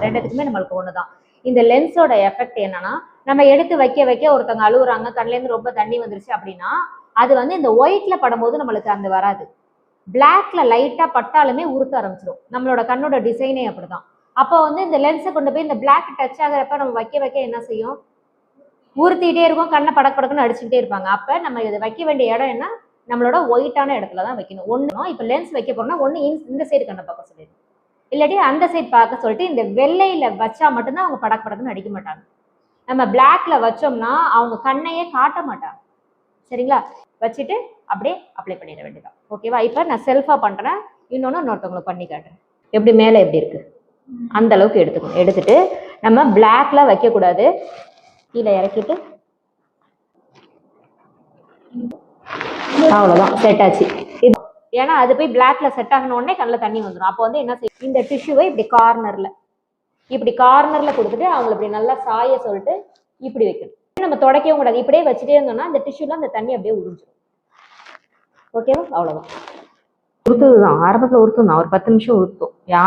ரெண்டுத்துக்குமே நம்மளுக்கு ஒண்ணுதான். இந்த லென்ஸோட எஃபெக்ட் என்னன்னா, நம்ம எடுத்து வைக்க வைக்க ஒருத்தவங்க அழுகுறாங்க, கண்ணுல இருந்து ரொம்ப தண்ணி வந்துருச்சு அப்படின்னா, அது வந்து இந்த ஒயிட்ல படும்போது நம்மளுக்கு அந்த வராது. பிளாக்ல லைட்டா பட்டாலுமே உறுத்த ஆரம்பிச்சிடும். நம்மளோட கண்ணோட டிசைனே அப்படிதான். அப்போ வந்து இந்த லென்ஸை கொண்டு போய் இந்த பிளாக் டச் ஆகிறப்ப நம்ம வைக்க வைக்க என்ன செய்யும், உறுத்திட்டே இருக்கும், கண்ணை படக்கு படக்குன்னு அடிச்சுக்கிட்டே இருப்பாங்க. அப்ப நம்ம இதை வைக்க வேண்டிய இடம் என்ன, நம்மளோட ஒயிட்டான இடத்துல தான் வைக்கணும். ஒண்ணு இப்ப லென்ஸ் வைக்க போறோம்னா ஒண்ணு இந்த சைடு கண்ணை பார்க்க சொல்லிடுங்க, இல்லாட்டி அந்த சைடு பார்க்க சொல்லிட்டு இந்த வெள்ளையில வச்சா மட்டும்தான் அவங்க படக்கு படக்குன்னு அடிக்க மாட்டாங்க. நம்ம பிளாக்ல வச்சோம்னா அவங்க கண்ணையே காட்ட மாட்டாங்க. சரிங்களா? வச்சுட்டு அப்படியே அப்ளை பண்ணிட வேண்டியதான். ஓகேவா? இப்ப நான் செல்ஃபா பண்றேன், இன்னொருத்தவங்களுக்கு பண்ணி காட்டுறேன். எப்படி மேலே எப்படி இருக்கு அந்த அளவுக்கு எடுத்துக்கணும். எடுத்துட்டு நம்ம பிளாக்ல வைக்க கூடாது, கீழே இறக்கிட்டு அவ்வளவுதான், செட் ஆச்சு. ஏன்னா அது போய் பிளாக்ல செட் ஆகணும் உடனே கண்ணில் தண்ணி வந்துடும். அப்போ வந்து என்ன செய்யும், இந்த டிஷ்யூவை இப்படி கார்னர்ல கொடுத்துட்டு அவங்களை இப்படி நல்லா சாய சொல்லிட்டு இப்படி வைக்கணும். நம்ம துடைக்கவும் கூடாது, இப்படியே வச்சுட்டே இருந்தோம்னா அந்த டிஷ்யூல அந்த தண்ணி அப்படியே உறிஞ்சிடும். ஓகேவா? அவ்வளவுதான். உறுத்துதான், ஆரம்பத்துல உறுத்தும் தான், ஒரு 10 நிமிஷம் உறுத்தும். யார்